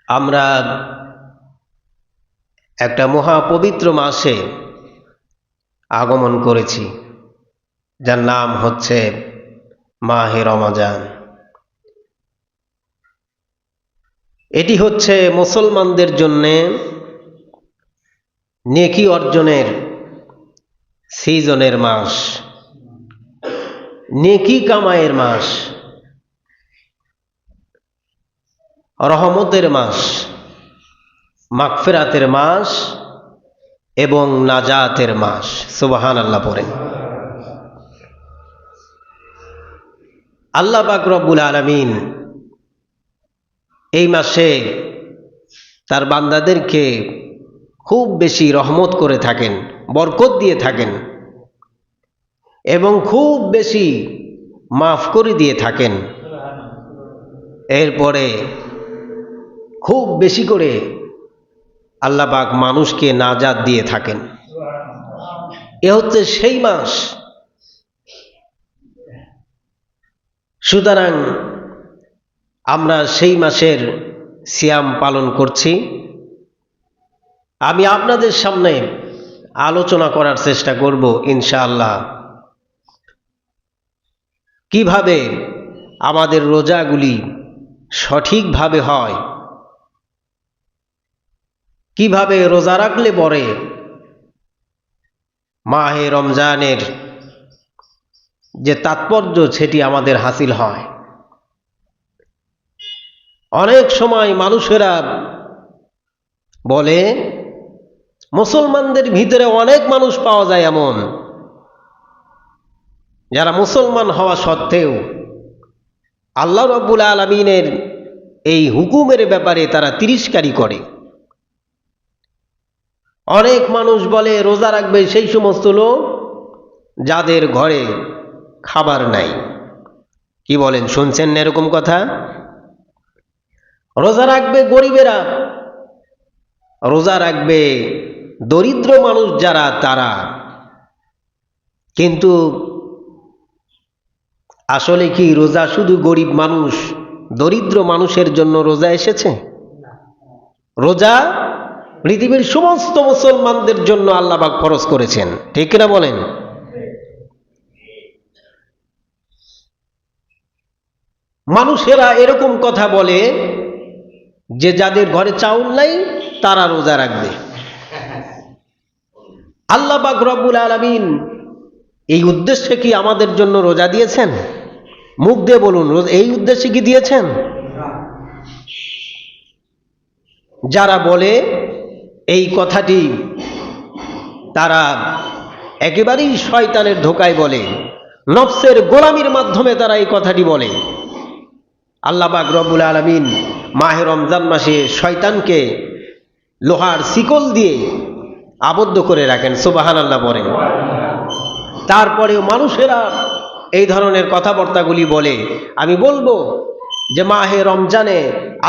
আমরা একটা মহাপবিত্র মাসে আগমন করেছি, যার নাম হচ্ছে মাহে রমজান। এটি হচ্ছে মুসলমানদের জন্য নেকি অর্জনের সিজনের মাস, নেকি কামাইয়ের মাস, রহমতের মাস, মাগফিরাতের মাস এবং নাজাতের মাস। সুবহানাল্লাহ পড়েন। আল্লাহ পাক রব্বুল আলামিন এই মাসে তার বান্দাদেরকে খুব বেশি রহমত করে থাকেন, বরকত দিয়ে থাকেন এবং খুব বেশি মাফ করে দিয়ে থাকেন। এরপরে খুব বেশি করে আল্লাহ পাক মানুষকে নাজাত দিয়ে থাকেন। এ হচ্ছে সেই মাস। সুতরাং আমরা সেই মাসের সিয়াম পালন করছি। আমি আপনাদের সামনে আলোচনা করার চেষ্টা করব ইনশাআল্লাহ, কিভাবে আমাদের রোজাগুলি সঠিকভাবে হয়, কিভাবে রোজা রাখলে পরে মাহে রমজানের যে তাৎপর্য সেটি আমাদের হাসিল হয়। অনেক সময় মানুষেরা বলে মুসলমানদের ভিতরে অনেক মানুষ পাওয়া যায় এমন যারা মুসলমান হওয়া সত্ত্বেও আল্লাহ রাব্বুল আলামিনের এই হুকুমের ব্যাপারে তারা তিরস্কারি করে। অনেক মানুষ বলে রোজা রাখবে সেই সমস্ত লোক যাদের ঘরে খাবার নাই। কি বলেন, শুনছেন না এরকম কথা? রোজা রাখবে গরিবেরা, রোজা রাখবে দরিদ্র মানুষ যারা তারা। কিন্তু আসলে কি রোজা শুধু গরিব মানুষ, দরিদ্র মানুষের জন্য রোজা এসেছে? রোজা পৃথিবীর সমস্ত মুসলমানদের জন্য আল্লাহ পাক ফরজ করেছেন, ঠিক না বলেন? মানুষেরা এরকম কথা বলে যে যাদের ঘরে চাউল নাই তারা রোজা রাখবে। আল্লাহ পাক রব্বুল আলামিন এই উদ্দেশ্যে কি আমাদের জন্য রোজা দিয়েছেন? মুখ দিয়ে বলুন, এই উদ্দেশ্যে কি দিয়েছেন? যারা বলে এই কথাটি তারা একেবারেই শয়তানের ধোকায় বলে, নফসের গোলামির মাধ্যমে তারা এই কথাটি বলে। আল্লাহ পাক রব্বুল আলামিন মাহে রমজান মাসে শয়তানকে লোহার শিকল দিয়ে আবদ্ধ করে রাখেন। সুবহানাল্লাহ বলেন। তারপরেও মানুষেরা এই ধরনের কথাবার্তাগুলি বলে। আমি বলবো যে মাহে রমজানে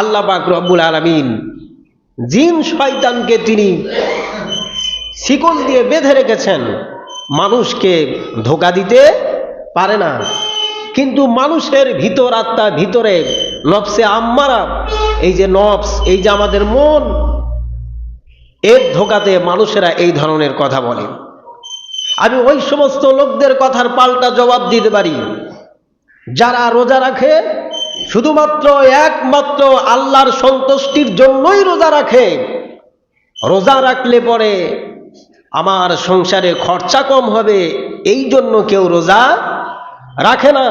আল্লাহ পাক রব্বুল আলামিন জিন শয়তানকে তিনি শিকল দিয়ে বেঁধে রেখেছেন, মানুষকে ধোঁকা দিতে পারে না। কিন্তু মানুষের ভিতর আত্মা, ভিতরে নফসে আম্মারা, এই যে নফস, এই যে আমাদের মন, এর ধোঁকাতে মানুষেরা এই ধরনের কথা বলে। আমি ওই সমস্ত লোকদের কথার পাল্টা জবাব দিতে পারি যারা রোজা রাখে শুধুমাত্র একমাত্র আল্লাহর সন্তুষ্টির জন্যই রোজা রাখে। রোজা রাখলে পরে আমার সংসারে খরচা কম হবে, এই জন্য কেউ রোজা রাখে না।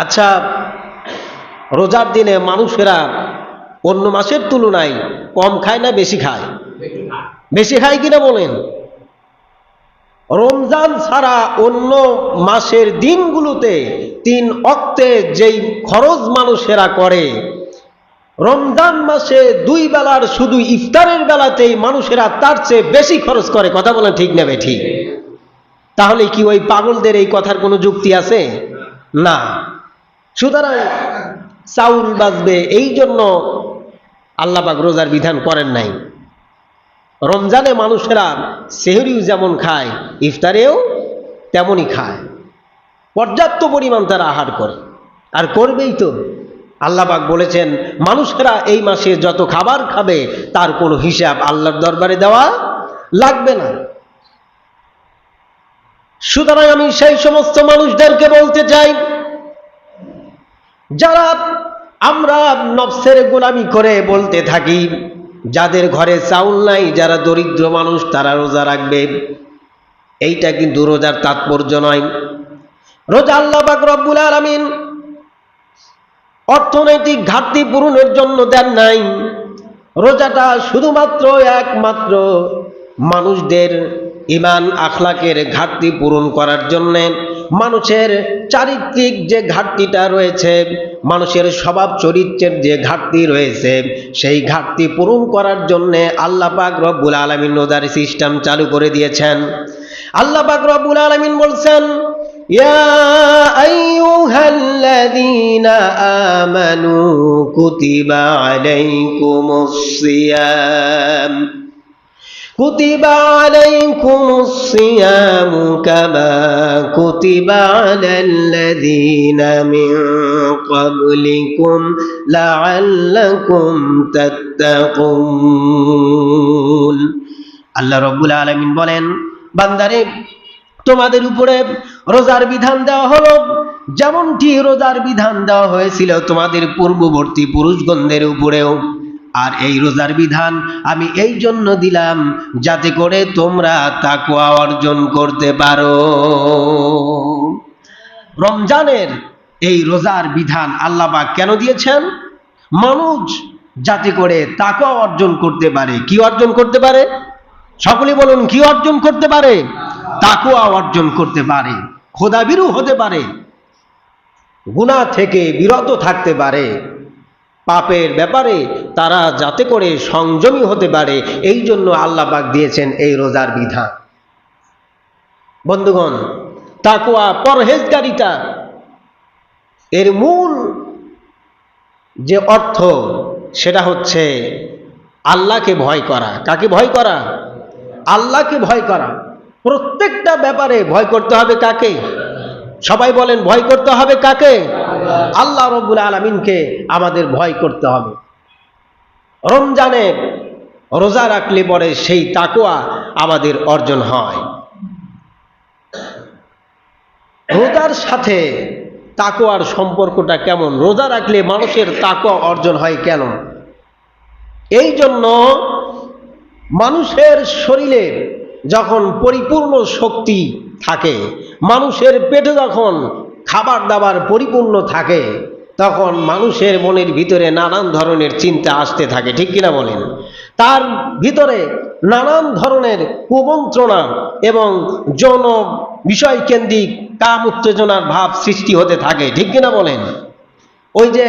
আচ্ছা, রোজার দিনে মানুষেরা অন্য মাসের তুলনায় কম খায় না বেশি খায়? বেশি খায় কিনা বলেন? রমজান ছাড়া অন্য মাসের দিনগুলোতে 3 ওয়াক্তে যেই খরচ মানুষেরা করে, রমজান মাসে 2 বেলার শুধু ইফতারের বেলাতেই মানুষেরা তার চেয়ে বেশি খরচ করে। কথা বলেন ঠিক না ঠিক? তাহলে কি ওই পাগলদের এই কথার কোনো যুক্তি আছে? না। সুতরাং চাউল বাঁচবে এই জন্য আল্লাহ পাক রোজার বিধান করেন নাই। রমজানে মানুষেরা সেহরিও যেমন খায়, ইফতারেও তেমনই খায়, পর্যাপ্ত পরিমাণ তারা আহার করে, আর করবেই তো। আল্লাহ পাক বলেছেন মানুষেরা এই মাসে যত খাবার খাবে তার কোনো হিসাব আল্লাহর দরবারে দেওয়া লাগবে না। সুতরাং আমি সেই সমস্ত মানুষদেরকে বলতে চাই, যারা আমরা নফসের গোলামি করে বলতে থাকি যাদের ঘরে চাউল নাই, যারা দরিদ্র মানুষ তারা রোজা রাখবে, এইটা কিন্তু রোজার তাৎপর্য নয়। রোজা আল্লাহ পাক রব্বুল আলামিন অর্থনৈতিক ঘাটতি পূরণের জন্য দেন নাই। রোজাটা শুধুমাত্র একমাত্র মানুষদের ঈমান আখলাকের ঘাটতি পূরণ করার জন্য, মানুষের চারিত্রিক যে ঘাটতিটা রয়েছে, মানুষের স্বভাব চরিত্রের যে ঘাটতি রয়েছে, সেই ঘাটতি পূরণ করার জন্য আল্লাহ পাক রব্বুল আলামিন রোজার সিস্টেম চালু করে দিয়েছেন। আল্লাহ পাক রব্বুল আলামিন বলছেন, ইয়া আইয়ুহাল্লাযীনা আমানু কুতিবা আলাইকুমুস সিয়াম কুতিবা আলাইকুমুস সিয়ামু কামা কুতিবা আলাল্লাযীনা মিন ক্বাবলিকুম লাআল্লাকুম তাত্তাকুন। আল্লাহ রাব্বুল আলামিন বলেন, বান্দারে তোমাদের উপরে রোজার বিধান দেওয়া হলো যেমনটি রোজার বিধান দেওয়া হয়েছিল তোমাদের পূর্ববর্তী পুরুষগণদের উপরেও। আর এই রোজার বিধান আমি এই জন্য দিলাম যাতে করে তোমরা তাকওয়া অর্জন করতে পারো। রমজানের এই রোজার বিধান আল্লাহ পাক কেন দিয়েছেন? মানুষ যাতে করে তাকওয়া অর্জন করতে পারে। কি অর্জন করতে পারে? সকলে বলুন, কি অর্জন করতে পারে? তাকওয়া অর্জন করতে পারে, খোদাভীরু হতে পারে, গুনাহ থেকে বিরত থাকতে পারে, পাপের ব্যাপারে তারা যাতে করে সংযমী হতে পারে, এই জন্য আল্লাহ পাক দিয়েছেন এই রোজার বিধান। বন্ধুগণ, তাকওয়া পরহেজগারিতা এর মূল যে অর্থ সেটা হচ্ছে আল্লাহকে ভয় করা। কাকে ভয় করা? আল্লাহকে ভয় করা। প্রত্যেকটা ব্যাপারে ভয় করতে হবে কাকে? সবাই বলেন, ভয় করতে হবে কাকে? আল্লাহ রাব্বুল আলামিনকে আমাদের ভয় করতে হবে। রমজানে রোজা রাখলে পরে সেই তাকওয়া আমাদের অর্জন হয়। রোজার সাথে তাকওয়ার সম্পর্কটা কেমন? রোজা রাখলে মানুষের তাকওয়া অর্জন হয় কেন? এই জন্য মানুষের শরীরে যখন পরিপূর্ণ শক্তি থাকে, মানুষের পেটে যখন খাবার দাবার পরিপূর্ণ থাকে, তখন মানুষের মনের ভিতরে নানান ধরনের চিন্তা আসতে থাকে। ঠিক কিনা বলেন? তার ভিতরে নানান ধরনের কুমন্ত্রণা এবং যৌন বিষয় কেন্দ্রিক কাম উত্তেজনার ভাব সৃষ্টি হতে থাকে। ঠিক কিনা বলেন? ওই যে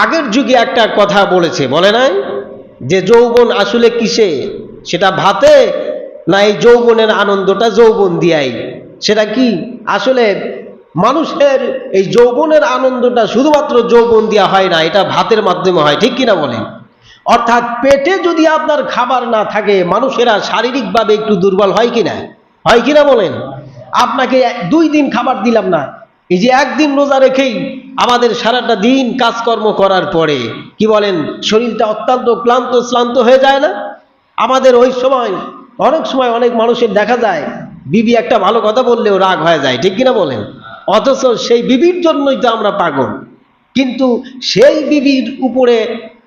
আগের যুগে একটা কথা বলেছে, বলে নাই যে যৌবন আসলে কিসে? সেটা ভাতে না এই যৌবনের আনন্দটা যৌবন দিয়াই? সেটা কি? আসলে মানুষের এই যৌবনের আনন্দটা শুধুমাত্র যৌবন দিয়া হয় না, এটা ভাতের মাধ্যমে হয়। ঠিক কিনা বলেন? অর্থাৎ পেটে যদি আপনার খাবার না থাকে, মানুষেরা শারীরিকভাবে একটু দুর্বল হয় কিনা? হয় কিনা বলেন? আপনাকে 2 দিন খাবার দিলাম না, এই যে একদিন রোজা রেখেই আমাদের সারাটা দিন কাজকর্ম করার পরে কি বলেন, শরীরটা অত্যন্ত ক্লান্ত শ্রান্ত হয়ে যায় না? আমাদের ওই সময় অনেক সময় অনেক মানুষের দেখা যায় বিবি একটা ভালো কথা বললেও রাগ হয়ে যায়। ঠিক কিনা বলেন? অথচ সেই বিবির জন্যই তো আমরা পাগল, কিন্তু সেই বিবির উপরে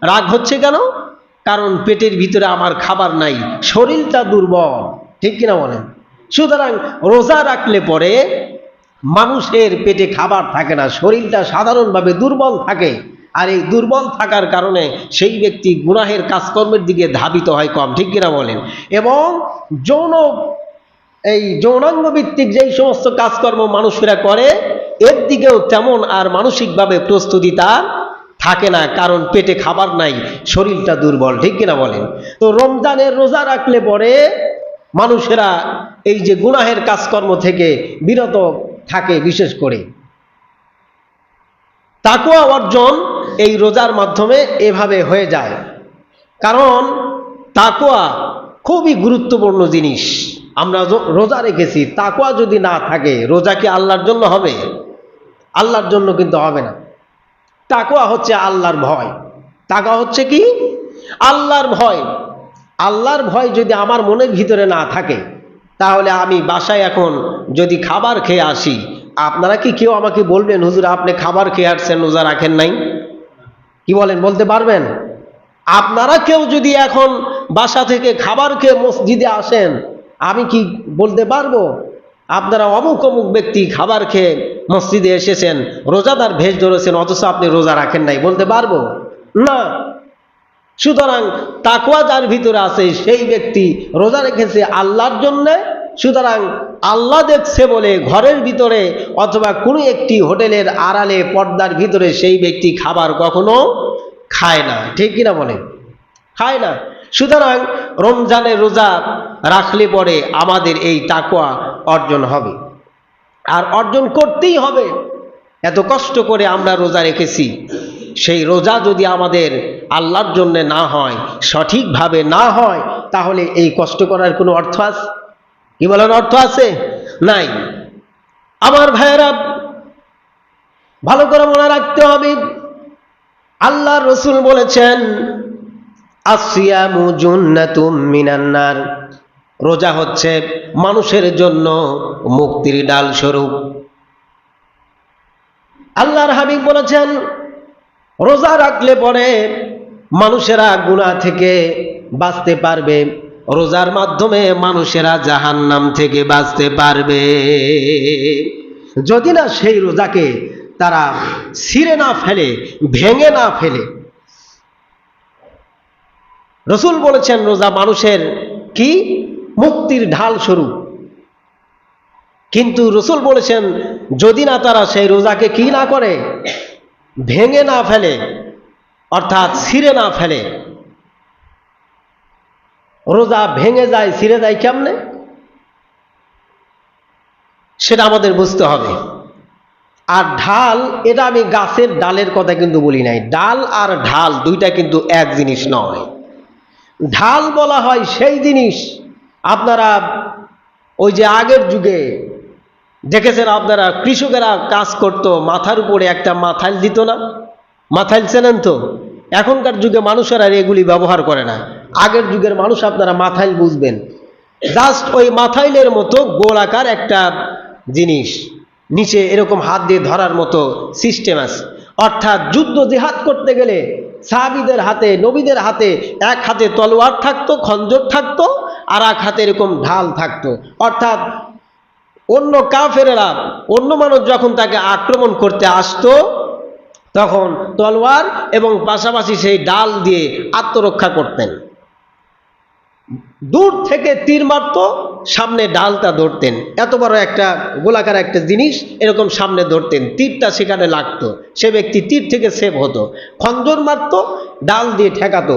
রাগ হচ্ছে কেন? কারণ পেটের ভিতরে আমার খাবার নাই, শরীরটা দুর্বল। ঠিক কিনা বলেন? সুতরাং রোজা রাখলে পরে মানুষের পেটে খাবার থাকে না, শরীরটা সাধারণভাবে দুর্বল থাকে। আর এই দুর্বল থাকার কারণে সেই ব্যক্তি গুনাহের কাজকর্মের দিকে ধাবিত হয় কম। ঠিক কিনা বলেন? এবং যৌনাঙ্গ ভিত্তিক যেই সমস্ত কাজকর্ম মানুষেরা করে, এর দিকেও তেমন আর মানসিকভাবে প্রস্তুতি তার থাকে না, কারণ পেটে খাবার নাই, শরীরটা দুর্বল। ঠিক কিনা বলেন? তো রমজানের রোজা রাখলে পরে মানুষেরা এই যে গুনাহের কাজকর্ম থেকে বিরত থাকে। বিশেষ করে তাকওয়া অর্জন এই রোজার মাধ্যমে এভাবে হয়ে যায়। কারণ তাকওয়া খুবই গুরুত্বপূর্ণ জিনিস। আমরা রোজা রেখেছি, তাকওয়া যদি না থাকে, রোজা কি আল্লাহর জন্য হবে? আল্লাহর জন্য কিন্তু হবে না। তাকওয়া হচ্ছে আল্লাহর ভয়। তাকওয়া হচ্ছে কি? আল্লাহর ভয়। আল্লাহর ভয় যদি আমার মনের ভিতরে না থাকে, তাহলে আমি বাসায় এখন যদি খাবার খেয়ে আসি, আপনারা কি কেউ আমাকে বলবেন হুজুর আপনি খাবার খেয়ে আসছেন, রোজা রাখেন নাই? কি বলেন, বলতে পারবেন? আপনারা কেউ যদি এখন বাসা থেকে খাবার খেয়ে মসজিদে আসেন, আমি কি বলতে পারবো আপনারা অমুক অমুক ব্যক্তি খাবার খেয়ে মসজিদে এসেছেন, রোজাদার ভেষ ধরেছেন, অথচ আপনি রোজা রাখেন নাই? বলতে পারবো না। সুতরাং তাকওয়া যার ভিতরে আছে সেই ব্যক্তি রোজা রেখেছে আল্লাহর জন্যে। সুতরাং আল্লাহ দেখছে বলে ঘরের ভিতরে অথবা কোনো একটি হোটেলের আড়ালে পর্দার ভিতরে সেই ব্যক্তি খাবার কখনো খায় না। ঠিক কিনা বলে? খায় না। সুতরাং রমজানের রোজা রাখলে পরে আমাদের এই তাকওয়া অর্জন হবে, আর অর্জন করতেই হবে। এত কষ্ট করে আমরা রোজা রেখেছি, সেই রোজা যদি আমাদের আল্লাহর জন্য না হয়, সঠিকভাবে না হয়, তাহলে এই কষ্ট করার কোনো অর্থ আছে? কি বলার অর্থ আছে? নাই। আমার ভাইয়েরা, ভালো করে মনে রাখতে হবে, আল্লাহর রাসূল বলেছেন আসিয়ামু জুন্নাতুম মিনান নার, রোজা হচ্ছে মানুষের জন্য মুক্তির ডাল স্বরূপ। আল্লাহর হাবিব বলেছেন রোজা রাখলে পরে মানুষেরা গুনাহ থেকে বাঁচতে পারবে, রোজার মাধ্যমে মানুষেরা জাহান্নাম থেকে বাঁচতে পারবে, যদি না সেই রোজাকে তারা ছিঁড়ে না ফেলে, ভেঙে না ফেলে। রাসূল বলেছেন রোজা মানুষের কি? মুক্তির ঢাল স্বরূপ। কিন্তু রাসূল বলেছেন যদি না তারা সেই রোজাকে কি না করে, ভেঙে না ফেলে, অর্থাৎ ছিঁড়ে না ফেলে। রোজা ভেঙে যায়, ছিঁড়ে যায় কেমনে, সেটা আমাদের বুঝতে হবে। আর ঢাল, এটা আমি গাছের ডালের কথা কিন্তু বলি নাই। ডাল আর ঢাল দুইটা কিন্তু এক জিনিস নয়। ঢাল বলা হয় সেই জিনিস, আপনারা ওই যে আগের যুগে দেখেছেন, আপনারা কৃষকেরা কাজ করত, মাথার উপরে একটা মাথাইল দিত না? মাথাইল চেনেন তো? এখনকার যুগে মানুষেরা এগুলি ব্যবহার করে না। আগের যুগের মানুষ আপনারা মাথাইল বুঝবেন। জাস্ট ওই মাথাইলের মতো গোলাকার একটা জিনিস, নিচে এরকম হাত দিয়ে ধরার মতো সিস্টেম আছে। অর্থাৎ যুদ্ধ জিহাদ করতে গেলে সাহাবীদের হাতে, নবীদের হাতে এক হাতে তলোয়ার থাকতো, খঞ্জর থাকতো, আর এক হাতে এরকম ঢাল থাকতো। অর্থাৎ অন্য কাফেরেরা, অন্য মানুষ যখন তাকে আক্রমণ করতে আসতো, তখন তলোয়ার এবং পাশাপাশি সেই ডাল দিয়ে আত্মরক্ষা করতেন। দূর থেকে তীর মারতো, সামনে ডালটা ধরতেন, এত বড় একটা গোলাকার একটা জিনিস এরকম সামনে ধরতেন, তীরটা সেখানে লাগতো, সে ব্যক্তি তীর থেকে সেভ হতো। খঞ্জর মারতো, ডাল দিয়ে ঠেকাতো,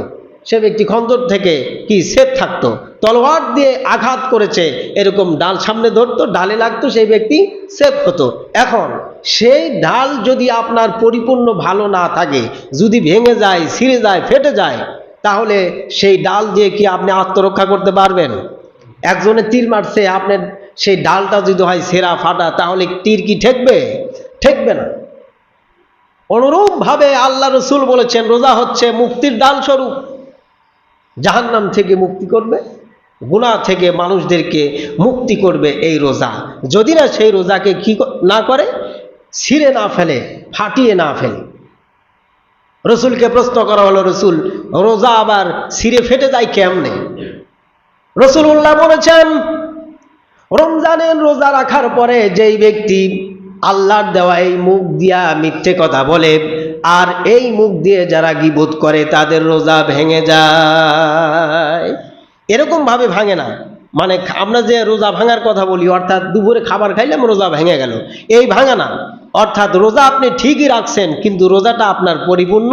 সে ব্যক্তি খঞ্জর থেকে কি সেভ থাকতো। তলোয়ার দিয়ে আঘাত করেছে, এরকম ডাল সামনে ধরতো, ডালে লাগতো, সেই ব্যক্তি সেভ হতো। এখন সেই ডাল যদি আপনার পরিপূর্ণ ভালো না থাকে, যদি ভেঙে যায়, ছিঁড়ে যায়, ফেটে যায়, তাহলে সেই ডাল দিয়ে কি আপনি আত্মরক্ষা করতে পারবেন? একজনে তীর মারছে, আপনার সেই ডালটা যদি হয় ছেঁড়া ফাটা, তাহলে তীর কি ঠেকবে? ঠেকবে না। অনুরূপ ভাবে আল্লাহ রাসূল বলেছেন রোজা হচ্ছে মুক্তির ডাল স্বরূপ। জাহান্নাম থেকে মুক্তি করবে, গুনাহ থেকে মানুষদেরকে মুক্তি করবে এই রোজা, যদি না সেই রোজাকে কি না করে, ছিঁড়ে না ফেলে, ফাটিয়ে না ফেলে। রসুলকে প্রশ্ন করা হলো, রসুল রোজা আবার ছিঁড়ে ফেটে যায় কেমনে? রাসূলুল্লাহ বলেছেন রমজানের রোজা রাখার পরে যেই ব্যক্তি আল্লাহর দেওয়া এই মুখ দিয়া মিথ্যে কথা বলে, আর এই মুখ দিয়ে যারা গীবত করে, তাদের রোজা ভেঙে যায়। এরকম ভাবে ভাঙে না, মানে আমরা যে রোজা ভাঙার কথা বলি, অর্থাৎ দুপুরে খাবার খাইলাম রোজা ভেঙে গেল, এই ভাঙা না। অর্থাৎ রোজা আপনি ঠিকই রাখছেন, কিন্তু রোজাটা আপনার পরিপূর্ণ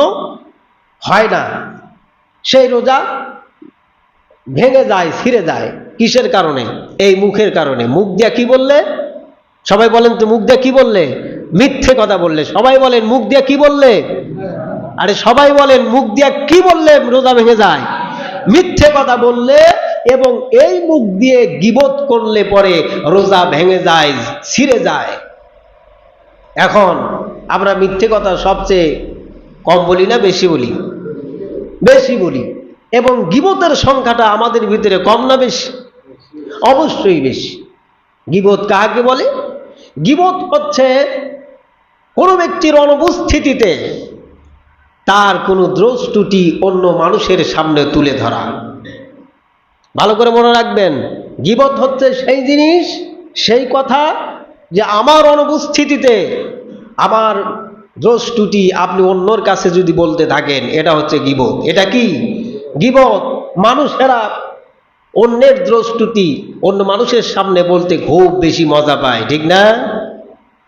হয় না। সেই রোজা ভেঙে যায়, ছিঁড়ে যায়। কিসের কারণে? এই মুখের কারণে। মুখ দিয়া কি বললে? সবাই বলেন তো, মুখ দিয়া কি বললে? মিথ্যে কথা বললে। সবাই বলেন মুখ দিয়া কি বললে? আরে সবাই বলেন মুখ দিয়া কি বললে রোজা ভেঙে যায়? মিথ্যে কথা বললে, এবং এই মুখ দিয়ে গীবত করলে পরে রোজা ভেঙে যায়, ছিঁড়ে যায়। এখন আমরা মিথ্যে কথা সবচেয়ে কম বলি না বেশি বলি? বেশি বলি। এবং গীবতের সংখ্যাটা আমাদের ভিতরে কম না বেশি? অবশ্যই বেশি। গীবত কাকে বলে? গীবত হচ্ছে কোনো ব্যক্তির অনুপস্থিতিতে তার কোনো দোষ ত্রুটি অন্য মানুষের সামনে তুলে ধরা। ভালো করে মনে রাখবেন, গীবত হচ্ছে সেই জিনিস, সেই কথা যে আমার অনুপস্থিতিতে আমার দোষ ত্রুটি আপনি অন্যর কাছে যদি বলতে থাকেন, এটা হচ্ছে গীবত। এটা কি গীবত? মানুষেরা অন্যের দোষ ত্রুটি অন্য মানুষের সামনে বলতে খুব বেশি মজা পায়, ঠিক না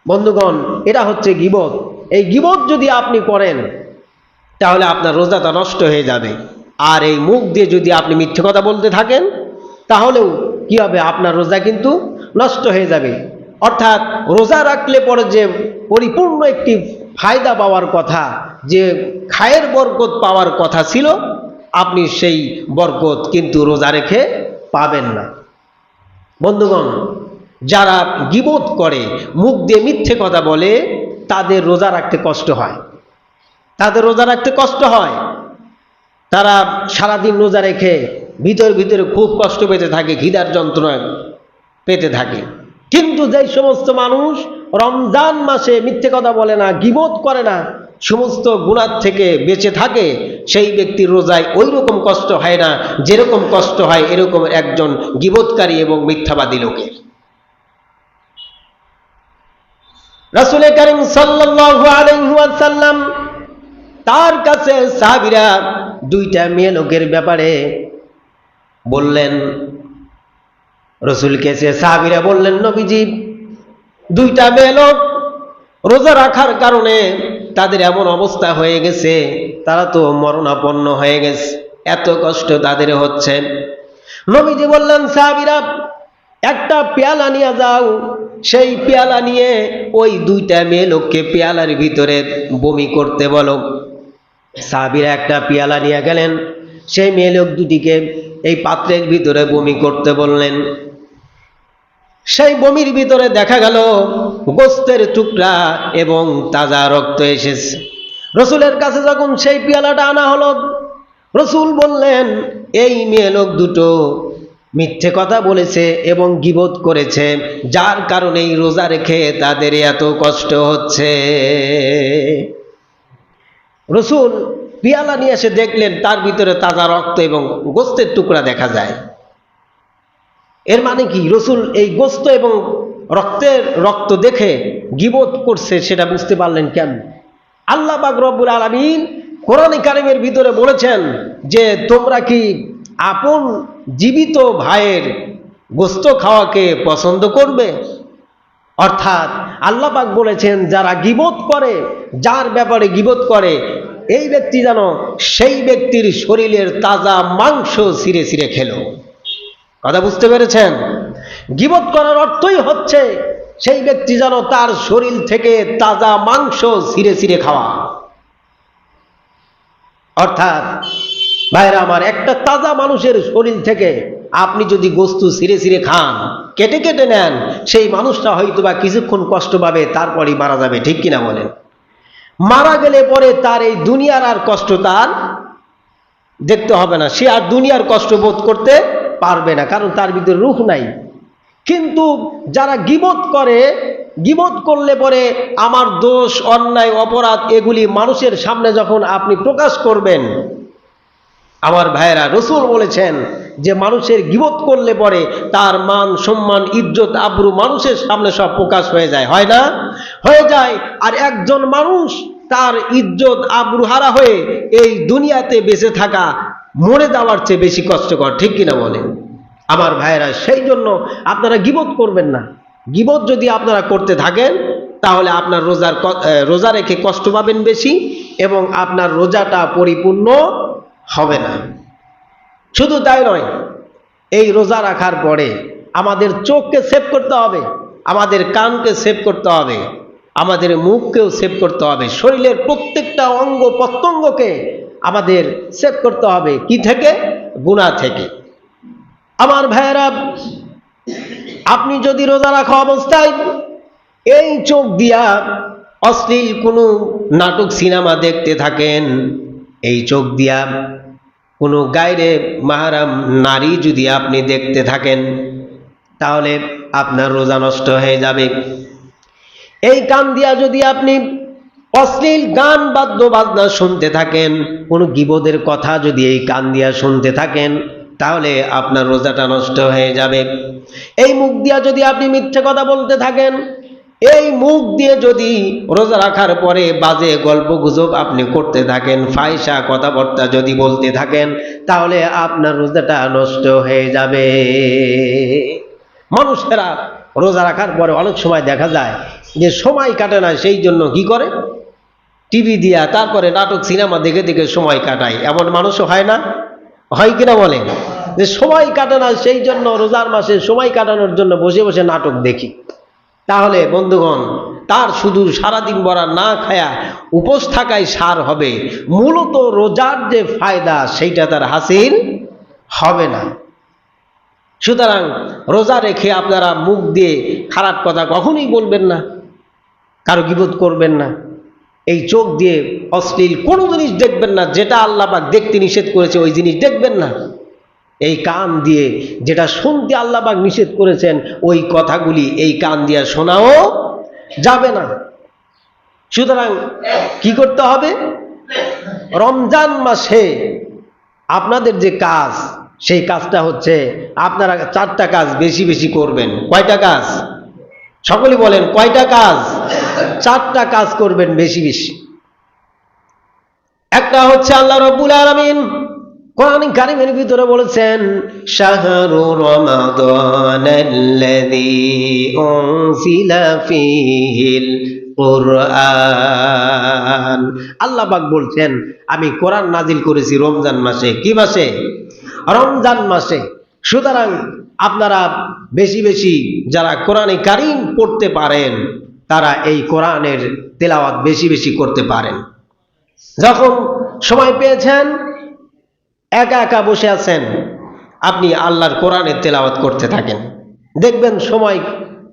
বন্ধুগণ? এটা হচ্ছে গীবত। এই গীবত যদি আপনি করেন তাহলে আপনার রোজাটা নষ্ট হয়ে যাবে। আর এই মুখ দিয়ে যদি আপনি মিথ্যে কথা বলতে থাকেন তাহলেও কি হবে? আপনার রোজা কিন্তু নষ্ট হয়ে যাবে। অর্থাৎ রোজা রাখলে পরে যে পরিপূর্ণ একটি ফায়দা পাওয়ার কথা, যে খায়ের বরকত পাওয়ার কথা ছিল, আপনি সেই বরকত কিন্তু রোজা রেখে পাবেন না। বন্ধুগণ, যারা গীবত করে, মুখ দিয়ে মিথ্যে কথা বলে, তাদের রোজা রাখতে কষ্ট হয়। তাদের রোজা রাখতে কষ্ট হয়। তারা সারাদিন রোজা রেখে ভিতরে ভিতরে খুব কষ্ট পেতে থাকে, খিদার যন্ত্রণা পেতে থাকে। কিন্তু যেই সমস্ত মানুষ রমজান মাসে মিথ্যে কথা বলে না, গীবত করে না, সমস্ত গুনাহ থেকে বেঁচে থাকে, সেই ব্যক্তির রোজায় ওই রকম কষ্ট হয় না যেরকম কষ্ট হয় এরকম একজন গীবতকারী এবং মিথ্যাবাদী লোকের। রাসূল করিম সাল্লাল্লাহু আলাইহি ওয়াসাল্লাম তার কাছে সাহাবীরা দুইটা মেয়ে লোকের ব্যাপারে বললেন। রাসূলকে সাহাবীরা বললেন, নবীজি, দুইটা মেয়ে লোক রোজা রাখার কারণে তাদের এমন অবস্থা হয়ে গেছে, তারা তো মরণাপন্ন হয়ে গেছে, এত কষ্ট তাদের হচ্ছে। নবীজি বললেন, সাহাবীরা, একটা পেয়ালা নিয়ে যাও, সেই পেয়ালা নিয়ে ওই দুইটা মেয়ে লোককে পেয়ালার ভিতরে বমি করতে বলো। সাহাবীরা একটা পেয়ালা নিয়ে গেলেন, সেই মেয়ে লোক দুটিকে এই পাত্রের ভিতরে বমি করতে বললেন। সেই বমির ভিতরে দেখা গেল গোস্তের টুকরা এবং তাজা রক্ত এসেছে। রসুলের কাছে যখন সেই পেয়ালাটা আনা হলো, রসুল বললেন, এই মেয়ে লোক দুটো মিথ্যে কথা বলেছে এবং গীবত করেছে, যার কারণে রোজা রেখে তাদের এত কষ্ট হচ্ছে। রসুল পেয়ালা নিয়ে এসে দেখলেন তার ভিতরে তাজা রক্ত এবং গোস্তের টুকরা দেখা যায়। এর মানে কি? রসুল এই গোস্ত এবং রক্ত দেখে গীবত করছে সেটা বুঝতে পারলেন কেন? আল্লাহ পাক রব্বুল আলামিন কোরআন কারীমের ভিতরে বলেছেন যে তোমরা কি আপন জীবিত ভাইয়ের গোস্ত খাওয়াকে পছন্দ করবে? অর্থাৎ আল্লাহ পাক বলেছেন, যারা গীবত করে, যার ব্যাপারে গীবত করে, এই ব্যক্তি যেন সেই ব্যক্তির শরীরের তাজা মাংস ছিঁড়ে ছিঁড়ে খেলো। কথা বুঝতে পেরেছেন? গীবত করার অর্থই হচ্ছে সেই ব্যক্তি যেন তার শরীর থেকে তাজা মাংস ছিঁড়ে ছিঁড়ে খাওয়া। অর্থাৎ ভাইরা আমার, একটা তাজা মানুষের শরীর থেকে আপনি যদি গোস্ত ছিঁড়ে ছিঁড়ে খান, কেটে কেটে নেন, সেই মানুষটা হয়তো বা কিছুক্ষণ কষ্ট পাবে, তারপরই মারা যাবে, ঠিক কিনা বলেন? মারা গেলে পরে তার এই দুনিয়ার আর কষ্ট তার দেখতে হবে না, সে আর দুনিয়ার কষ্ট বোধ করতে পারবে না, কারণ তার ভিতরে রূহ নাই। কিন্তু যারা গীবত করে, গীবত করলে পরে আমার দোষ, অন্যায়, অপরাধ এগুলি মানুষের সামনে যখন আপনি প্রকাশ করবেন, আমার ভাইয়েরা, রসুল বলেছেন যে মানুষের গীবত করলে পরে তার মান, সম্মান, ইজ্জত, আবরু মানুষের সামনে সব প্রকাশ হয়ে যায়, হয় না? হয়ে যায়। আর একজন মানুষ তার ইজ্জত আবরু হারা হয়ে এই দুনিয়াতে বেঁচে থাকা মরে যাওয়ার চেয়ে বেশি কষ্টকর, ঠিক কিনা বলেন আমার ভাইয়েরা? সেই জন্য আপনারা গীবত করবেন না। গীবত যদি আপনারা করতে থাকেন তাহলে আপনার রোজা রেখে কষ্ট পাবেন বেশি এবং আপনার রোজাটা পরিপূর্ণ হবে না। শুধু তাই নয়, এই রোজা রাখার পরে আমাদের চোখকে সেভ করতে হবে, আমাদের কানকে সেভ করতে হবে, আমাদের মুখকেও সেভ করতে হবে, শরীরের প্রত্যেকটা অঙ্গ প্রত্যঙ্গকে আমাদের সেভ করতে হবে। কি থেকে? গুনাহ থেকে। আমার ভাইয়েরা, আপনি যদি রোজা রাখা অবস্থায় এই চোখ দিয়া অশ্লীল কোনো নাটক সিনেমা দেখতে থাকেন, এই চোখ দিয়া কোনো গায়রে মাহরাম নারী যদি আপনি দেখতে থাকেন, তাহলে আপনার রোজা নষ্ট হয়ে যাবে। এই কান দিয়া যদি আপনি অশ্লীল গান বাদ্য বাজনা শুনতে থাকেন, কোনো গীবতের কথা যদি এই কান দিয়া শুনতে থাকেন, তাহলে আপনার রোজাটা নষ্ট হয়ে যাবে। এই মুখ দিয়া যদি আপনি মিথ্যে কথা বলতে থাকেন, এই মুখ দিয়ে যদি রোজা রাখার পরে বাজে গল্প গুজব আপনি করতে থাকেন, ফাহিশা কথাবার্তা যদি বলতে থাকেন, তাহলে আপনার রোজাটা নষ্ট হয়ে যাবে। মানুষেরা রোজা রাখার পরে অনেক সময় দেখা যায় যে সময় কাটে না, সেই জন্য কি করে, টিভি দিয়া তারপরে নাটক সিনেমা দেখে দেখে সময় কাটায়। এমন মানুষও হয় না? হয় কিনা বলেন? যে সময় কাটে না, সেই জন্য রোজার মাসে সময় কাটানোর জন্য বসে বসে নাটক দেখি। তাহলে বন্ধুগণ, তার শুধু সারাদিন ভরা না খায়া উপোস থাকাই সার হবে, মূলত রোজার যে ফায়দা সেইটা তার হাসিল হবে না। সুতরাং রোজা রেখে আপনারা মুখ দিয়ে খারাপ কথা কখনোই বলবেন না, কারো গীবত করবেন না, এই চোখ দিয়ে অশ্লীল কোনো জিনিস দেখবেন না, যেটা আল্লাহ পাক দেখতে নিষেধ করেছে ওই জিনিস দেখবেন না, এই কান দিয়ে যেটা শুনতে আল্লাহ পাক নিষেধ করেছেন ওই কথাগুলি এই কান দিয়ে শোনাও যাবে না। সুতরাং কি করতে হবে, রমজান মাসে আপনাদের যে কাজ, সেই কাজটা হচ্ছে আপনারা 4টা কাজ বেশি বেশি করবেন। কয়টা কাজ? সকলে বলেন, কয়টা কাজ? 4টা কাজ করবেন বেশি বেশি। একটা হচ্ছে আল্লাহ রাব্বুল আলামিন কোরআন কারীমের ভিতরে বলেছেন, শাহরু রমাদানাল্লাযী উনজিলা ফীহিল কুরআন। আল্লাহ পাক বলছেন, আমি কোরআন নাজিল করেছি রমজান মাসে। কি মাসে? রমজান মাসে। সুতরাং আপনারা বেশি বেশি যারা কোরআনে কারীম পড়তে পারেন, তারা এই কোরআনের তেলাওয়াত বেশি বেশি করতে পারেন। যখন সময় পেয়েছেন, একা একা বসে আছেন, আপনি আল্লাহর কোরআনের তেলাওয়াত করতে থাকেন, দেখবেন সময়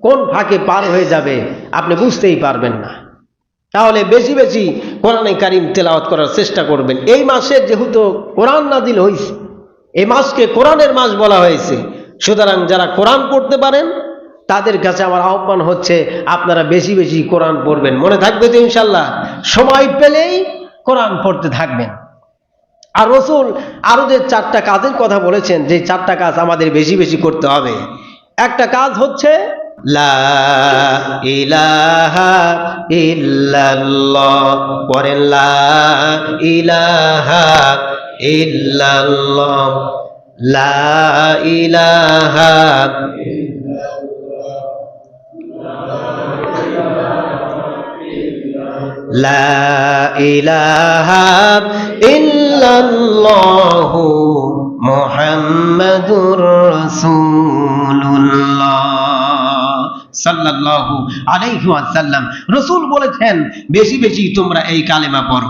কোন ফাঁকে পার হয়ে যাবে আপনি বুঝতেই পারবেন না। তাহলে বেশি বেশি কোরআনে কারীম তেলাওয়াত করার চেষ্টা করবেন। এই মাসে যেহেতু কোরআন নাজিল হয়েছে, এই মাসকে কোরআনের মাস বলা হয়েছে, সুতরাং যারা কোরআন পড়তে পারেন তাদের কাছে আমার আহ্বান হচ্ছে আপনারা বেশি বেশি কোরআন পড়বেন। মনে থাকবে তো ইনশাল্লাহ? সময় পেলেই কোরআন পড়তে থাকবেন। আর রাসূল আরো যে 4টা কাজের কথা বলেছেন, যে 4টা কাজ আমাদের বেশি বেশি করতে হবে, একটা কাজ হচ্ছে লা ইলাহা ইল্লাল্লাহ। পড়েন, লা ইলাহা ইল্লাল্লাহ, লা ইলাহা লা ইলাহা ইল্লাল্লাহু মুহাম্মাদুর রাসূলুল্লাহ সাল্লাল্লাহু আলাইহি ওয়াসাল্লাম। রাসূল বলেছেন, বেশি বেশি তোমরা এই কালেমা পড়ো।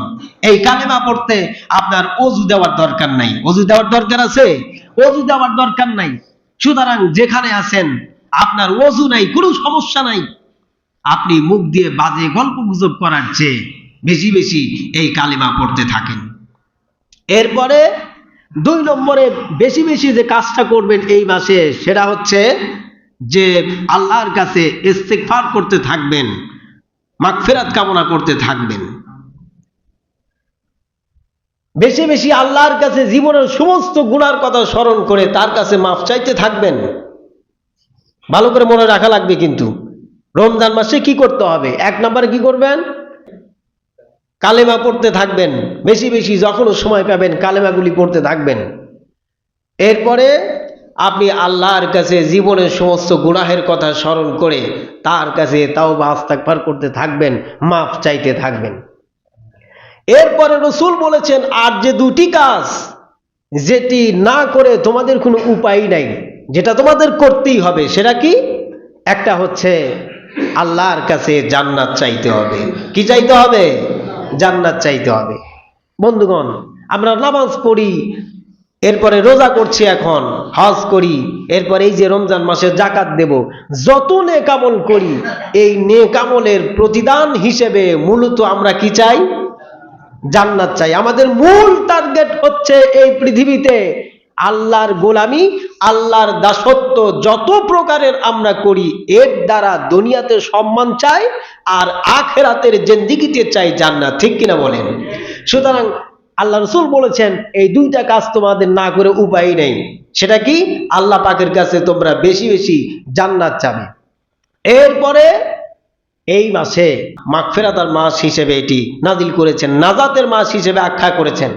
এই কালেমা পড়তে আপনার ওযু দেওয়ার দরকার নাই। ওযু দেওয়ার দরকার আছে? ওযু দেওয়ার দরকার নাই। সুতরাং যেখানে আছেন আপনার ওযু নাই, কোনো সমস্যা নাই, আপনি মুখ দিয়ে বাজে গল্প গুজব করার চেয়ে বেশি বেশি এই কালিমা পড়তে থাকেন। এরপরে 2 নম্বরে বেশি বেশি যে কাজটা করবেন এই মাসে, সেটা হচ্ছে যে আল্লাহর কাছে ইস্তিগফার করতে থাকবেন, মাগফিরাত কামনা করতে থাকবেন। বেশি বেশি আল্লাহর কাছে জীবনের সমস্ত গুনার কথা স্মরণ করে তার কাছে মাফ চাইতে থাকবেন। ভালো করে মনে রাখা লাগবে কিন্তু রমজান মাসে কি করতে হবে। 1 নম্বরে কি করবেন? কালেমা পড়তে থাকবেন বেশি বেশি, যখন সময় পাবেন কালেমাগুলি পড়তে থাকবেন। এরপরে আপনি আল্লাহর কাছে জীবনের সমস্ত গুনাহের কথা স্মরণ করে তার কাছে তাওবা ইস্তিগফার করতে থাকবেন, মাফ চাইতে থাকবেন। এরপরে রাসূল বলেছেন, আর যে 2টি কাজ যেটি না করে তোমাদের কোনো উপায় নাই, যেটা তোমাদের করতেই হবে, সেটা কি? একটা হচ্ছে আল্লাহর কাছে জান্নাত চাইতে হবে। কি চাইতে হবে? জান্নাত চাইতে হবে। বন্ধুগণ, আমরা নামাজ পড়ি, এরপরে রোজা করছি, এখন হজ করি, এরপর এই যে রমজান মাসে জাকাত দেব, যত নেক আমল করি, এই নেক আমলের প্রতিদান হিসেবে মূলত আমরা কি চাই? জান্নাত চাই। আমাদের মূল টার্গেট হচ্ছে এই পৃথিবীতে আল্লাহর গোলামি, আল্লাহর দাসত্ব যত প্রকারের আমরা করি, এর দ্বারা দুনিয়াতে সম্মান চাই আর আখিরাতের জিন্দেগিতে চাই জান্নাত। ঠিক কিনা বলেন? সুতরাং আল্লাহ রাসূল বলেছেন এই দুইটা কাজ তোমাদের না করে উপায় নেই। সেটা কি? আল্লাহ পাকের কাছে তোমরা বেশি বেশি জান্নাত চাবে। এরপরে এই মাসে মাগফিরাতের মাস হিসেবে এটি নাজিল করেছেন, নাজাতের মাস হিসেবে আখ্যা করেছেন।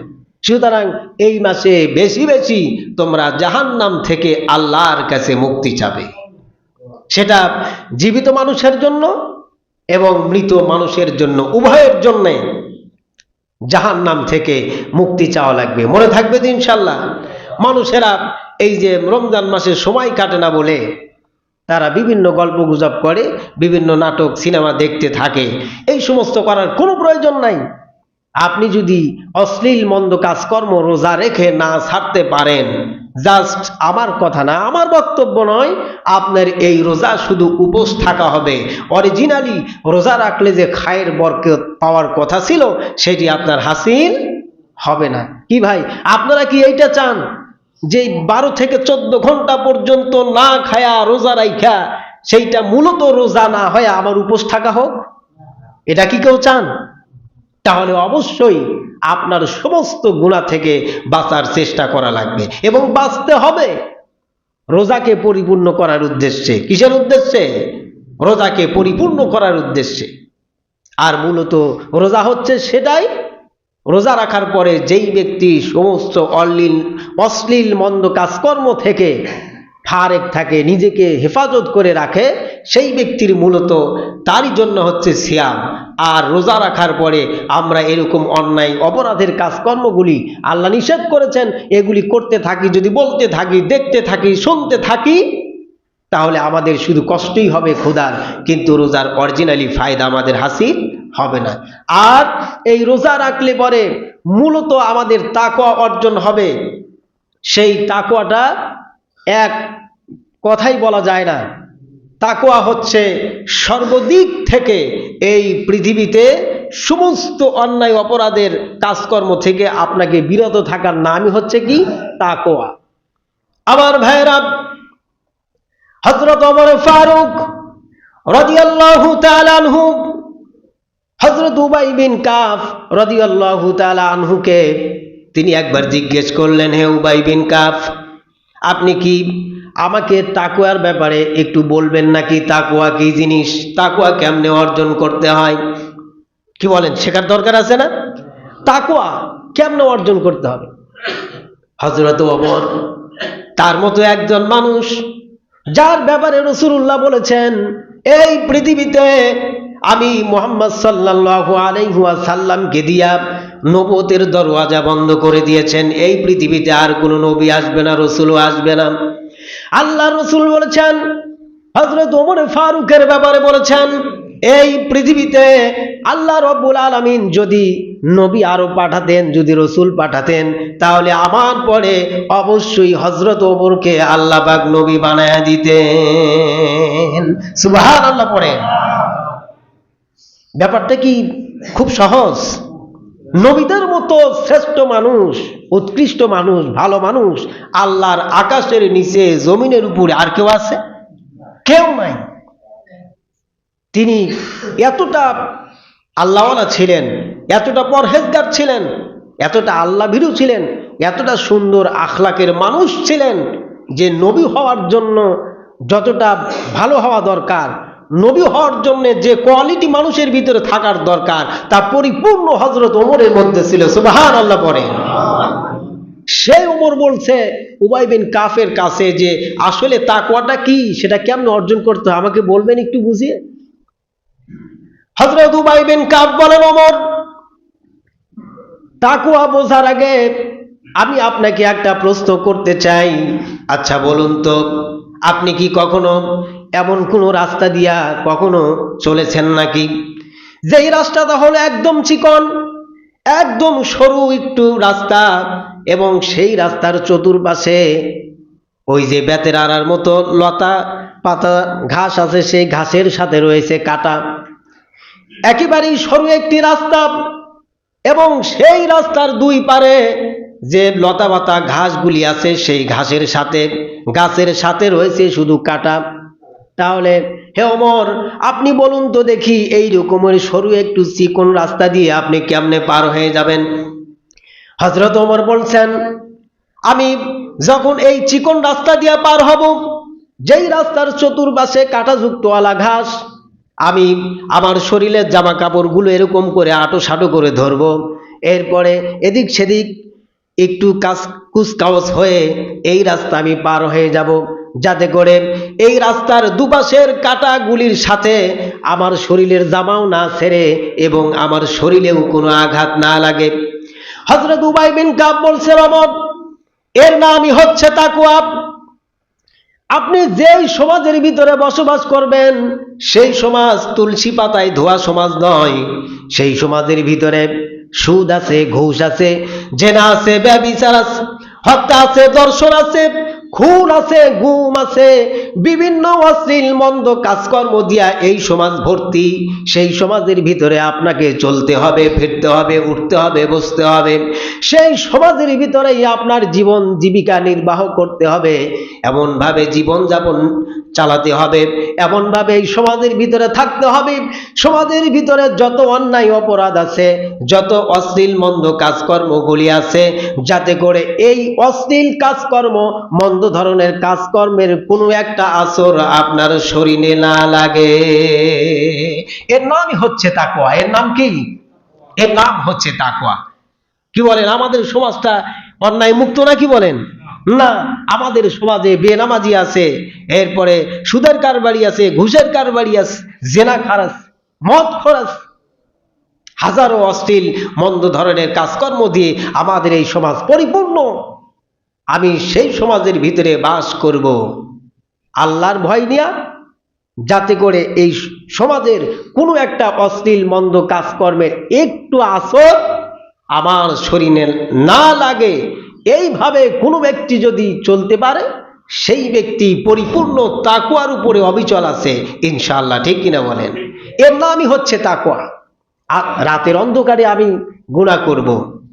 সুতরাং এই মাসে বেশি বেশি তোমরা জাহান্নাম থেকে আল্লাহর কাছে মুক্তি চাবে। সেটা জীবিত মানুষের জন্য এবং মৃত মানুষের জন্য, উভয়ের জন্য জাহান্নাম থেকে মুক্তি চাওয়া লাগবে। মনে থাকবে তো ইনশাল্লাহ? মানুষেরা এই যে রমজান মাসে সময় কাটে না বলে তারা বিভিন্ন গল্প গুজব করে, বিভিন্ন নাটক সিনেমা দেখতে থাকে। এই সমস্ত করার কোনো প্রয়োজন নাই। আপনি যদি অশ্লীল মন্দ কাজকর্ম রোজা রেখে না ছাড়তে পারেন, জাস্ট আমার কথা না, আমার বক্তব্য নয়, আপনার এই রোজা শুধু উপোস থাকা হবে। অরিজিনালি রোজা রাখলে যে খায়ের বরকত পাওয়ার কথা ছিল সেটি আপনার হাসিল হবে না। কি ভাই, আপনারা কি এইটা চান যে 12 থেকে 14 ঘন্টা পর্যন্ত না খায়া রোজা রাইখা সেইটা মূলত রোজা না হয় আমার উপোস থাকা হোক? এটা কি কেউ চান? তাহলে অবশ্যই আপনার সমস্ত গুনাহ থেকে বাঁচার চেষ্টা করা লাগবে এবং বাঁচতে হবে রোজাকে পরিপূর্ণ করার উদ্দেশ্যে। কিসের উদ্দেশ্যে? রোজাকে পরিপূর্ণ করার উদ্দেশ্যে। আর মূলত রোজা হচ্ছে সেটাই, রোজা রাখার পরে যেই ব্যক্তি সমস্ত অশ্লীল মন্দ কাজকর্ম থেকে ফারেক থাকে, নিজেকে হেফাজত করে রাখে, সেই ব্যক্তির মূলত তারই জন্য হচ্ছে সিয়াম। আর রোজা রাখার পরে আমরা এরকম অন্যায় অপরাধের কাজকর্মগুলি আল্লাহ নিষেধ করেছেন, এগুলি করতে থাকি, যদি বলতে থাকি, দেখতে থাকি, শুনতে থাকি, তাহলে আমাদের শুধু কষ্টই হবে খোদার, কিন্তু রোজার অরিজিনালি ফায়দা আমাদের হাসিল হবে না। আর এই রোজা রাখলে পরে মূলত আমাদের তাকওয়া অর্জন হবে। সেই তাকওয়াটা এক কথাই বলা যায় না। তাকওয়া হচ্ছে সর্বদিক থেকে এই পৃথিবীতে সমস্ত অন্যায় অপরাধের কাজকর্ম থেকে আপনাকে বিরত থাকার নামই হচ্ছে কি? তাকওয়া। আমার ভাইরা, হযরত ওমর ফারুক রাদিয়াল্লাহু তাআলা আনহু হযরত উবাই বিন কাব রাদিয়াল্লাহু তাআলা আনহুকে তিনি একবার জিজ্ঞেস করলেন, হে উবাই বিন কাব, আপনি কি আমাকে তাকওয়ার ব্যাপারে একটু বলবেন নাকি? তাকওয়া কি জিনিস, তাকওয়া কেমনে অর্জন করতে হয়? কি বলেন, শেখার দরকার আছে না? তাকওয়া কেমনে অর্জন করতে হবে? হযরত ওমর, তার মতো একজন মানুষ যার ব্যাপারে রাসূলুল্লাহ বলেছেন এই পৃথিবীতে আমি মুহাম্মদ সাল্লাল্লাহু আলাইহি ওয়াসাল্লামকে দিয়া নবুয়তের দরওয়াজা বন্ধ করে দিয়েছেন, এই পৃথিবীতে আর কোনো নবী আসবে না, রাসূলও আসবে না। আল্লাহ রাসূল বলেছেন, হযরত ওমর ফারুকের ব্যাপারে বলেছেন, এই পৃথিবীতে আল্লাহ রাব্বুল আলামিন যদি নবী আরো পাঠাতেন, যদি রাসূল পাঠাতেন, তাহলে আমার পরে অবশ্যই হযরত ওমরকে আল্লাহ পাক নবী বানায়া দিতেন। সুবহানাল্লাহ পড়েন। ব্যাপারটা কি খুব সহজ? নবীদের মতো শ্রেষ্ঠ মানুষ, উৎকৃষ্ট মানুষ, ভালো মানুষ আল্লাহর আকাশের নিচে জমিনের উপরে আর কেউ আছে? কেউ নাই। তিনি এতটা আল্লাহওয়ালা ছিলেন, এতটা পরহেজগার ছিলেন, এতটা আল্লাহ ভীরু ছিলেন, এতটা সুন্দর আখলাকের মানুষ ছিলেন যে নবী হওয়ার জন্য যতটা ভালো হওয়া দরকার, নবী হওয়ার জন্য যে কোয়ালিটি মানুষের ভিতরে থাকার দরকার, তা পরিপূর্ণ হযরত ওমরের মধ্যে ছিল। সুবহানাল্লাহ পড়ে। সেই ওমর বলছে উবাই বিন কাফের কাছে যে আসলে তাকওয়াটা কি, সেটা কেমনে অর্জন করতে হয় আমাকে বলবেন একটু বুঝিয়ে? হযরত উবাই বিন কাব বলেন, ওমর, তাকওয়া বোঝার আগে আমি আপনাকে একটা প্রশ্ন করতে চাই। আচ্ছা বলুন তো, আপনি কি কখনো এমন কোনো রাস্তা দিয়া কখনো চলেছেন নাকি যেই রাস্তাটা হলো একদম চিকন, একদম সরু একটু রাস্তা, এবং সেই রাস্তার চতুর্পাশে ওই যে বেতের আড়ার মতো লতা পাতা ঘাস আছে, সেই ঘাসের সাথে রয়েছে কাঁটা। একেবারেই সরু একটি রাস্তা, এবং সেই রাস্তার দুই পারে যে লতা পাতা ঘাসগুলি আছে, সেই ঘাসের সাথে গাছের সাথে রয়েছে শুধু কাঁটা। তাহলে হে ওমর, আপনি বলুন তো দেখি, এই রকমের সরু একটু চিকন রাস্তা দিয়ে আপনি কেমনে পার হয়ে যাবেন? হযরত ওমর বলছেন, আমি যখন এই চিকন রাস্তা দিয়ে পার হব, যেই রাস্তার চতুর্পাশে কাঁটাযুক্ত আলা ঘাস, আমি আমার শরীরের জামা কাপড়গুলো এরকম করে আঁটো করে ধরবো। এরপরে এদিক সেদিক একটু কুচকাওয়াজ হয়ে এই রাস্তা আমি পার হয়ে যাব, যাতে করে এই রাস্তার দুপাশের কাঁটাগুলির সাথে আমার শরীরের জামাও না ছেড়ে এবং আমার শরীরেও কোনো আঘাত না লাগে। হযরত উবাই বিন কাব বলছে, ওমর, এর নামই হচ্ছে তাকওয়া। আপনি যেই সমাজের ভিতরে বসবাস করবেন, সেই সমাজ তুলসী পাতায় ধোয়া সমাজ নয়। সেই সমাজের ভিতরে সুদ আছে, ঘুষ আছে, জেনা আছে, ব্যভিচার আছে, হত্যা আছে, ধর্ষণ আছে, খুন আছে, গুম আছে, বিভিন্ন অশ্লীল মন্দ কাজকর্ম দিয়া এই সমাজ ভর্তি। সেই সমাজের ভিতরে আপনাকে চলতে হবে, ফিরতে হবে, উঠতে হবে, বসতে হবে। সেই সমাজের ভিতরেই আপনার জীবন জীবিকা নির্বাহ করতে হবে, এমনভাবে জীবনযাপন চালাতে হবে, এমনভাবে এই সমাজের ভিতরে থাকতে হবে। সমাজের ভিতরে যত অন্যায় অপরাধ আছে, যত অশ্লীল মন্দ কাজকর্মগুলি আছে, যাতে করে এই অশ্লীল কাজকর্ম, মন্দ ধরনের কাজকর্মের কোনো একটা আসর আপনার শরীরে না লাগে। এর নামই হচ্ছে তাকওয়া। এর নাম কি? এর নাম হচ্ছে তাকওয়া। কি বলেন, আমাদের সমাজটা অন্যায় মুক্ত না? কি বলেন? না, আমাদের সমাজে বেনামাজি আছে, এরপরে সুদের কারবারি আছে, ঘুষের কারবারি আছে, জেনা খারাস, মদ খরাস, হাজারো অশ্লীল মন্দ ধরনের কাজকর্ম দিয়ে আমাদের এই সমাজ পরিপূর্ণ। আমি সেই সমাজের ভিতরে বাস করব আল্লাহর ভয় নিয়া, যাতে করে এই সমাজের কোনো একটা অশ্লীল মন্দ কাজকর্মের একটু আসর আমার শরীরে না লাগে। এইভাবে কোনো ব্যক্তি যদি চলতে পারে, সেই ব্যক্তি পরিপূর্ণ তাকওয়ার উপরে অবিচল আছে ইনশাআল্লাহ। ঠিক কিনা বলেন? এর নামই হচ্ছে তাকওয়া। রাতের অন্ধকারে আমি গুনাহ করব,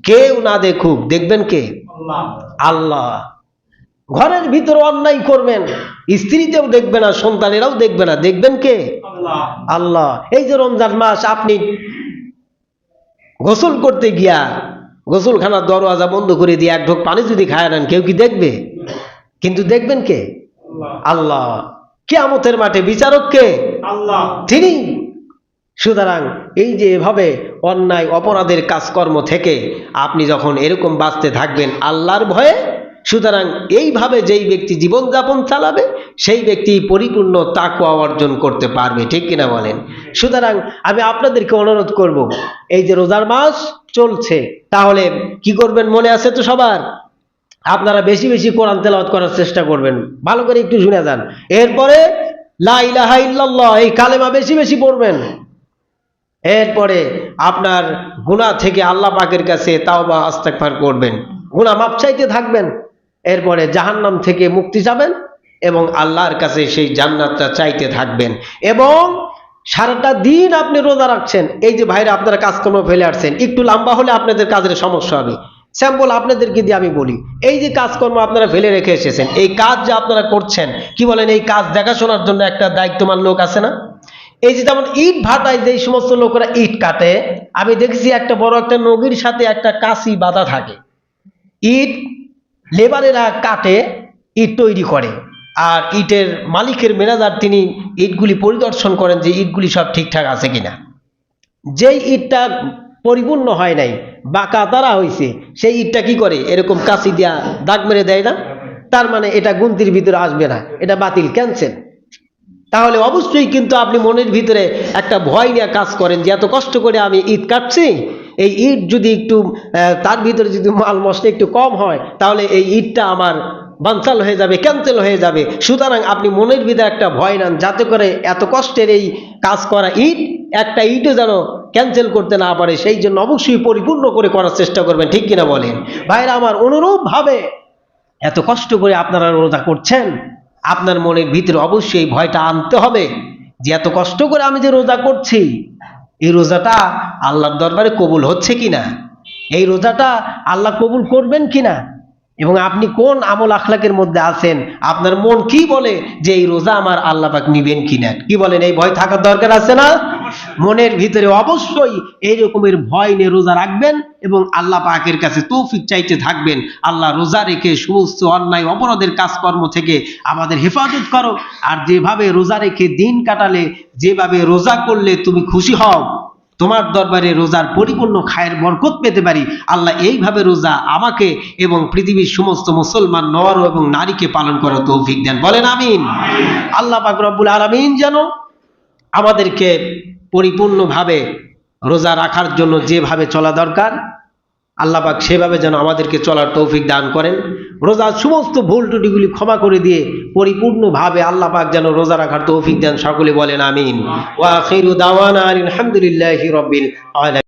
কেউ না দেখুক, দেখবেন কে? আল্লাহ। ঘরের ভিতরে অন্যায় করবেন, স্ত্রীতেও দেখবে না, সন্তানেরাও দেখবে না, দেখবেন কে? আল্লাহ। এই যে রমজান মাস, আপনি গোসল করতে গিয়া গোসলখানার দরওয়াজা বন্ধ করে দিয়ে এক ঢোক পানি যদি খায় নেন, কেউ কি দেখবে? কিন্তু দেখবেন কে? আল্লাহ। কিয়ামতের মাঠে বিচারক কে? আল্লাহ, তিনি। সুতরাং এই যে এভাবে অন্যায় অপরাধের কাজকর্ম থেকে আপনি যখন এরকম বাঁচতে থাকবেন আল্লাহর ভয়ে, সুতরাং এইভাবে যেই ব্যক্তি জীবনযাপন চালাবে, সেই ব্যক্তি পরিপূর্ণ তাকওয়া অর্জন করতে পারবে। ঠিক কিনা বলেন? সুতরাং আমি আপনাদেরকে অনুরোধ করব, এই যে রোজার মাস চলছে, তাহলে কি করবেন মনে আছে তো সবার? আপনারা বেশি বেশি কোরআন তেলাওয়াত করার চেষ্টা করবেন, ভালো করে একটু শুনে যান। এরপরে লা ইলাহা ইল্লাল্লাহ এই কালেমা বেশি বেশি পড়বেন। এরপরে আপনার গুনাহ থেকে আল্লাহ পাকের কাছে তাওবা ইস্তেগফার করবেন, গুনাহ মাপ চাইতে থাকবেন। এরপরে জাহান্নাম থেকে মুক্তি যাবেন এবং আল্লাহর কাছে সেই জান্নাতটা চাইতে থাকবেন। এবং সারাটা দিন আপনি রোজা রাখছেন, এই যে ভাইরা আপনারা কাজকর্ম ফেলে আসছেন, একটু লম্বা হলে আপনাদের কাজের সমস্যা হবে। স্যাম্পল আপনাদেরকে দিয়ে আমি বলি, এই যে কাজকর্ম আপনারা ফেলে রেখে এসেছেন, এই কাজ যে আপনারা করছেন, কি বলেন, এই কাজ দেখাশোনার জন্য একটা দায়িত্বমান লোক আছে না? এই যে যেমন ইট ভাটায় যে সমস্ত লোকেরা ইট কাটে, আমি দেখছি একটা বড় একটা নগীর সাথে একটা কাঁচি বাঁধা থাকে, ইট লেবারেরা কাটে, ইট তৈরি করে, আর ইটের মালিকের ম্যানেজার তিনি ইটগুলি পরিদর্শন করেন যে ইটগুলি সব ঠিকঠাক আছে কিনা। যেই ইটটা পরিপূর্ণ হয় নাই, বাঁকা তারা হয়েছে, সেই ইটটা কি করে, এরকম কাঁচি দিয়া দাগ মেরে দেয় না? তার মানে এটা গুনতির ভিতরে আসবে না, এটা বাতিল, ক্যান্সেল। তাহলে অবশ্যই কিন্তু আপনি মনের ভিতরে একটা ভয় নিয়ে কাজ করেন যে এত কষ্ট করে আমি ইট কাটছি, এই ইট যদি একটু তার ভিতরে যদি মাল মশলা একটু কম হয়, তাহলে এই ইটটা আমার বানচাল হয়ে যাবে, ক্যান্সেল হয়ে যাবে। সুতরাং আপনি মনের ভিতরে একটা ভয় নেন, যাতে করে এত কষ্টের এই কাজ করা ইট, একটা ইটও যেন ক্যান্সেল করতে না পারে, সেই জন্য অবশ্যই পরিপূর্ণ করে করার চেষ্টা করবেন। ঠিক কিনা বলেন ভাইরা আমার? অনুরূপভাবে এত কষ্ট করে আপনারা রোজা করছেন, আপনার মনের ভিতরে অবশ্যই এই ভয়টা আনতে হবে যে এত কষ্ট করে আমি যে রোজা করছি, এই রোজাটা আল্লাহর দরবারে কবুল হচ্ছে কিনা, এই রোজাটা আল্লাহ কবুল করবেন কিনা, এবং আপনি কোন আমল আখলাকের মধ্যে আছেন, আপনার মন কি বলে যে এই রোজা আমার আল্লাহ পাক নিবেন কিনা। কি বলেন, এই ভয় থাকার দরকার আছে না? মনের ভিতরে অবশ্যই এই রকমের ভয় নিয়ে রোজা রাখবেন এবং আল্লাহ পাকের কাছে তৌফিক চাইতে থাকবেন, আল্লাহ রোজা রেখে সমস্ত অন্যায় অপরাধের কাজকর্ম থেকে আমাদের হেফাজত করো। আর যেভাবে রোজা রেখে দিন কাটালে, যেভাবে রোজা করলে তুমি খুশি হও, তোমার দরবারে রোজার পরিপূর্ণ খায়ের বরকত পেতে পারি, আল্লাহ এইভাবে রোজা আমাকে এবং পৃথিবীর সমস্ত মুসলমান নর এবং নারীকে পালন করার তৌফিক দেন। বলেন আমিন। আল্লাহ পাক রব্বুল আলামিন যেন আমাদেরকে পরিপূর্ণভাবে রোজা রাখার জন্য যেভাবে চলা দরকার, আল্লাহ পাক সেভাবে যেন আমাদেরকে চলার তৌফিক দান করেন। রোজার সমস্ত ভুল ত্রুটিগুলি ক্ষমা করে দিয়ে পরিপূর্ণভাবে আল্লাহ পাক যেন রোজা রাখার তৌফিক দেন। সকলে বলেন আমিন। ওয়া আখিরু দাওয়ানা আলহামদুলিল্লাহি রাব্বিল আলামিন।